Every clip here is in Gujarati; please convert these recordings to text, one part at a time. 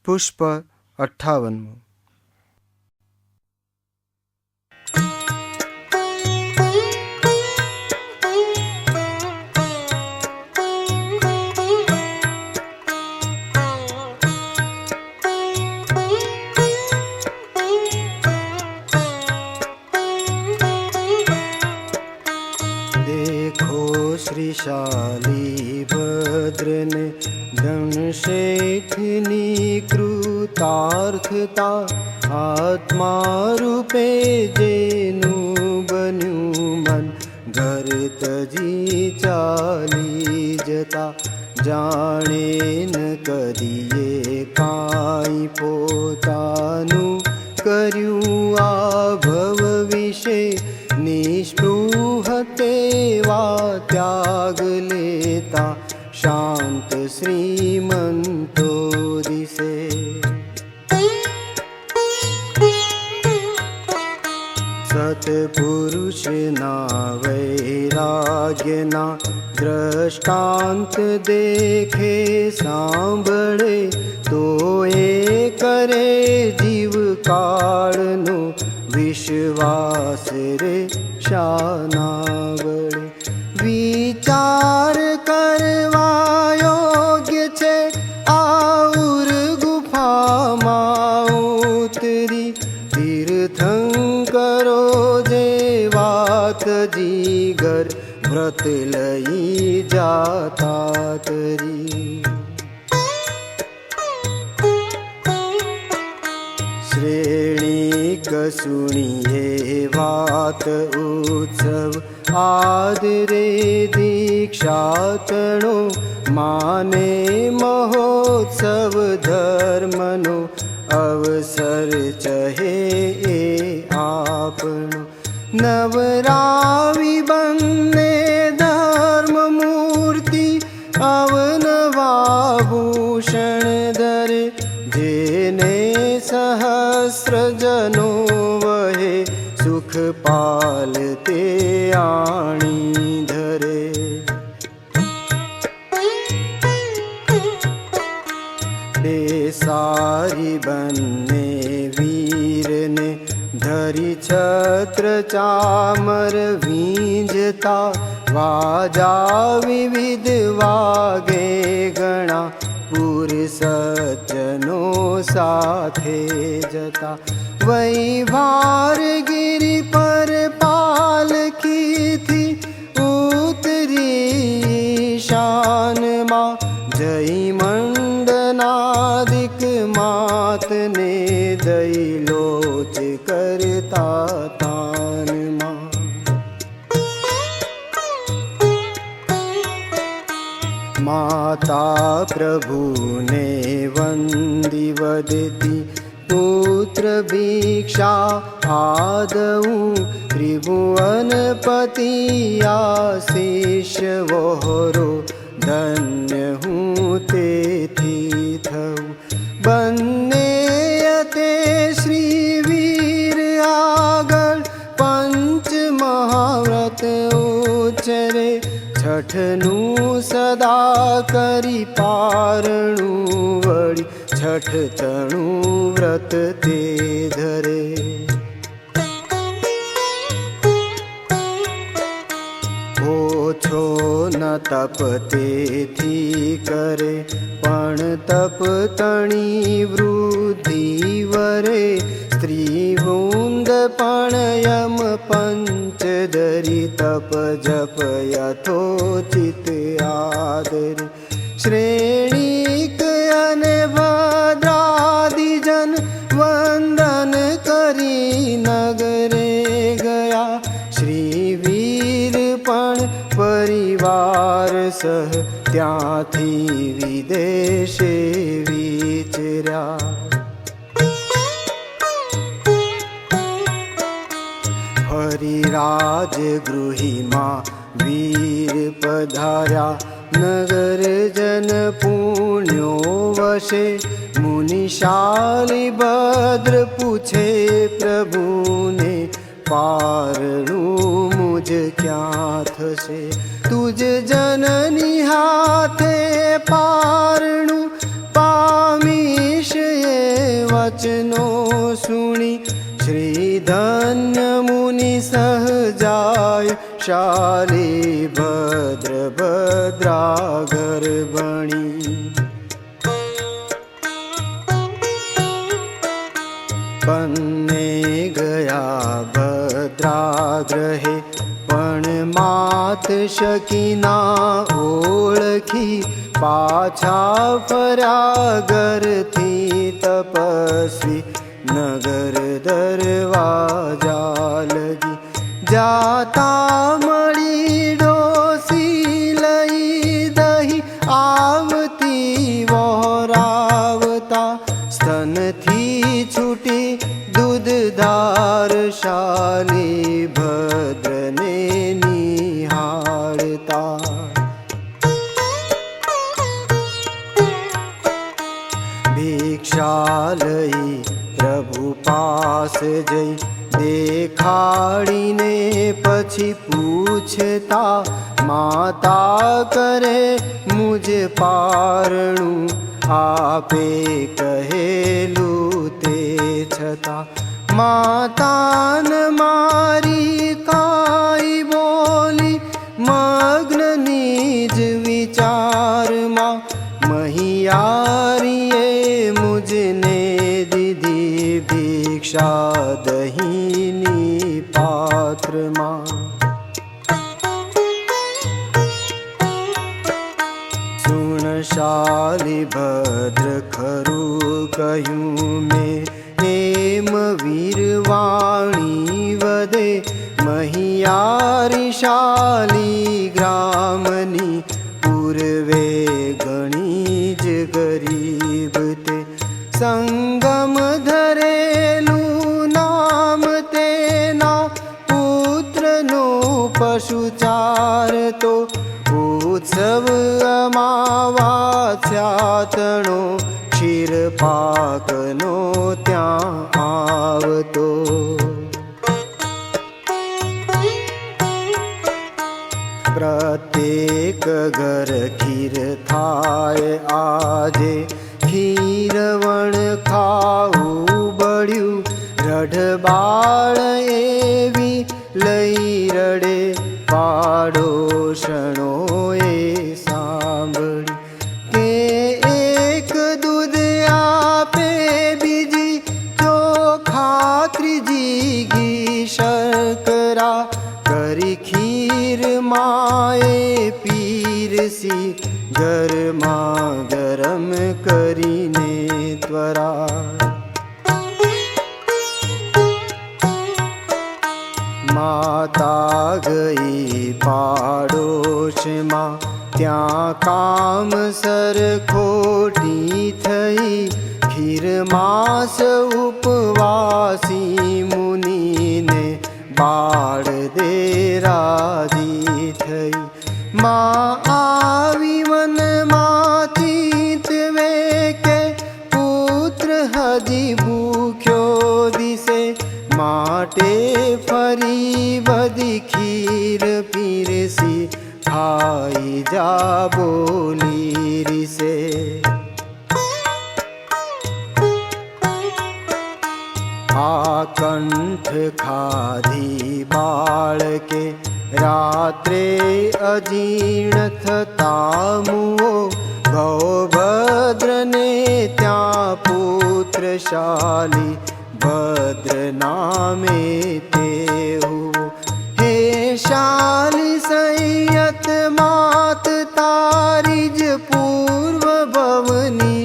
પુષ્પ 58. श्रीशाली भद्रने धनशेठनी कृतार्थता आत्मा रूपे जेનું બન્યું મન ઘર તજી ચાલી જતા જાણે ન કરીએ કાંઈ પોતાનું કર્યું આ ભવ વિશે નિષ્પૃહ તેવા ત્યાગ લેતા શાંત શ્રીમંતો દિશે સત્પુરુષના વૈરાગ્યના દ્રષ્ટાંત દેખે સાંભળે તો એ કરે જીવ કાળનો વિશ્વાસ રે શાના વડે વિચાર કરવા યોગ્ય છે આઉર ગુફામાં ઉતરી તીર્થંકરો જે વાત જીગર વ્રત લઈ જાતા તરી શ્રેણી કસુણીએ વાત ઉત્સવ આદરે દીક્ષાતણો માને મહોત્સવ ધર્મનો અવસર ચહે એ આપણો નવરાવી બંને ધર્મ મૂર્તિ અવનવા ભૂષણ ધરે જેને સહસ્ર જનો વહે સુખ પાલ તે આણી ધરે બે સારી બંને વીરને ધરી છત્ર ચામર વીંજતા વાજા વિવિધ વાગે ગણા પૂર સજ્જનો સાથે જતા વૈભાર ગિરી પર પાલખીથી ઉતરી શાનમાં જય મંડનાદિક માતને દઈ લોચ કરતા તાનમાં માતા પ્રભુને વંદી વદતી પુત્ર ભિક્ષા આદઉ ત્રિભુવનપતિ આશીષ વહોરો ધન્ય હું તેથી થઉં બંને તે શ્રી વીર આગળ પંચ મહાવ્રત ઉચ્ચરે છઠનું સદા કરી પારણું વળી છઠતણું વ્રત તે ધરે ઓછો ન તપ તેથી કરે પણ તપ તણી વૃદ્ધિ વરે સ્ત્રી વૃંદ પણ યમ પંચ ધરી તપ જપ યથોચિત આદર શ્રેણીક અને ભદ્રાદિજન વંદન કરી નગરે ગયા શ્રી વીર પણ પરિવાર સહ ત્યાંથી વિદેશે વિચર્યા ફરી રાજગૃહીમાં વીર પધાર્યા નગર જન પુણ્યો વશે મુનિશાલી ભદ્ર પૂછે પ્રભુને પારણું મુજ ક્યાં થશે તુજ જનની હાથે પારણું પામીશ शाली भद्र भद्रागर बणी। बन्ने गया भद्राग्रहे पण मात शकीना ओळखी। पाछा फर्या घरथी तपस्वी नगर दरवाजा लगी। जाता मळी डोसी लई दही आवती वहोरावता। स्तन थी छूटी दूधधार शाली भद्रने निहाळता। भिक्षा लई प्रभु पास जई देखाड़ीने पछी पूछता। माता करे मुझे पारणु आपे कहेलू ते छता। मातान मारी काई बोली मग्न निज विचार मा। महियारिये मुझने दीदी भिक्षा दहीनी पात्र मा। सुन शाली भद्र खरु कहूँ मैं हेम वीरवाणी वदे। महियारी शाली ग्रामनी पूर्वे गणीज गरीब ते। संगम धरेलू नाम तेना पुत्र नो पशुचार तो। उत्सव अमावास्यातणो क्षीर पाकनो त्या आवतो। प्रत्येक घर खीर थाय आजे। खीरवण खाऊ बळ्यू रढबाळ एवी लई रडे। पाडोशणोए सांभळी के एक दूध आपे बीजी। चोखा त्रीजी घी शर्करा करी खीर माए पीरसी। गरमा गरम करीने त्वरा। माता गई पाडोश मां ત્યાં કામ સર ખોટી થઈ। ખીર માસ ઉપવાસી મુનિને બાળ દે રાજી થઈ। માં આવી વનમાંથી ત્વે કે પુત્ર હજી ભૂખ્યો દિશે। માટે ફરી બધી ખીર પીરસી खाई जा बोली रिसे। आकंठ खाधी बाळके रात्रे अजीर्ण थता मुओ। गौभद्रने त्या पुत्रशाली भद्र नामे ते हुओ। हे शाली संयत मात तारीज पूर्व भवनी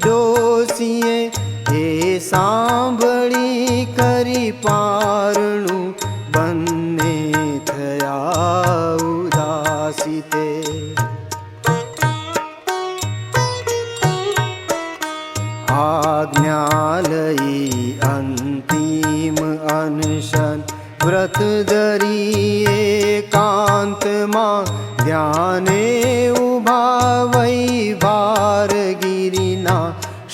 डोसिए। हे सांभળી કરી પારણું બંને થયા ઉદાસી તે। આજ્ઞા લઈ અંતિમ અનશન व्रत धरी एकांतमा। ध्याने उभा वै भारगिरिना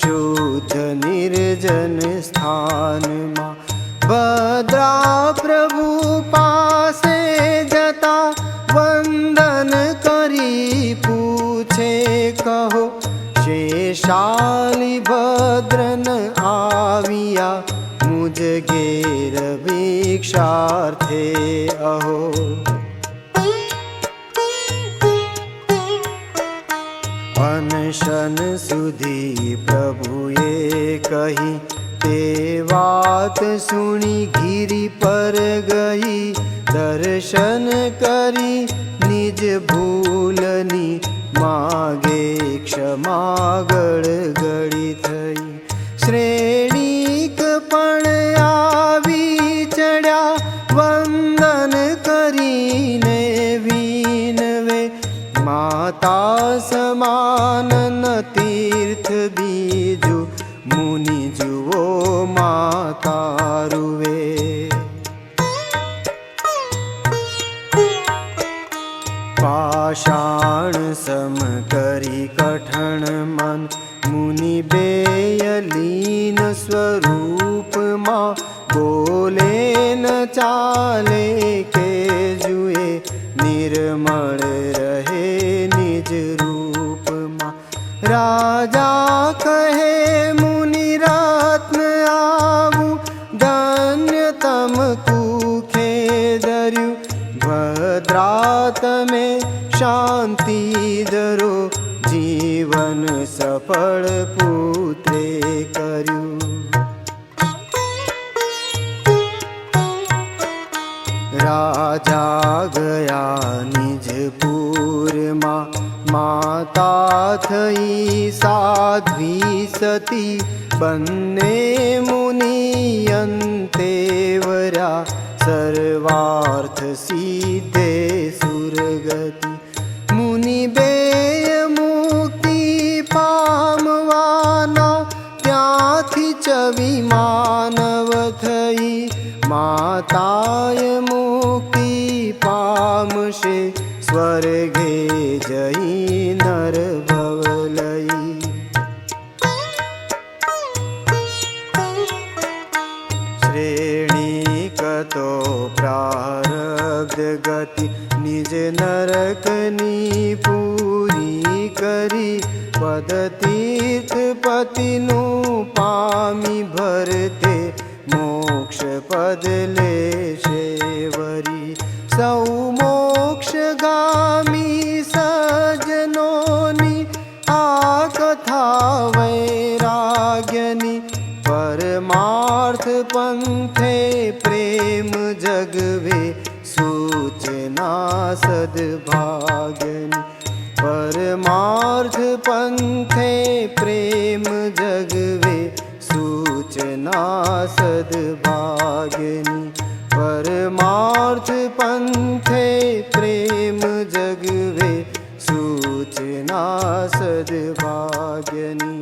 शुद्ध निर्जन स्थानमा। भद्रा प्रभु पासे जता वंदन करी पूछे कहो। शेषाली भद्रन आविया मुझ घेर भिक्षार्थे अहो। અનશન સુધી પ્રભુએ કહી, તે વાત સુણી ગિરી પર ગઈ, દર્શન કરી નિજ ભૂલની, માગે ક્ષમા ગળગળી થઈ. શ્રેણીક પણ આવી ચડ્યા, વંદન કરીને વિનવે, માતા સમાન ન તીર્થ બીજું, મુનિ જુઓ માતા રૂવે. પાષાણ સમ કરી કઠણ મન, મુનિ બેયલીન સ્વરૂપમાં, બોલે ન ચાલે કે જુએ, નિર્મળ રહે નિજ રૂપમાં. રાજા કહે મુનિ રત્ન આવું, ધન્ય તમ કુખે ધર્યું, ભદ્રા તમે શાંતિ ધરો, જીવન સફળ પુત્રે કર્યું. રાજા ગયા નિજપુરમાં, માતા થઈ સાધ્વી સતી, બંને મુનિ અંતે વર્યા, સર્વાર્થ સિદ્ધે સુરગતિ. મુનિ બેય મુક્તિ પામવાના, ત્યાંથી ચવી માનવ થઈ, માતાય મુક્તિ પામશે, સ્વર્ગે જઈ નર ભવ લઈ. શ્રેણીક તો પ્રારબ્ધ ગતિ, નિજ નરકની પૂરી કરી, પદતીર્થ પતિનું પામી ભરતે, મોક્ષ પદ લેશે વરી. સૌ મોક્ષગામી સજ્જનોની, આ કથા વૈરાગ્યની, પરમાર્થ પંથે પ્રેમ જગવે, સૂચના સદભાગ્યની. પરમાર્થ પંથે પ્રેમ જગવે, સૂચના સદભાગ્યની. પરમાર્થ પંથે પ્રેમ જગવે, સૂચના સદભાગ્યની.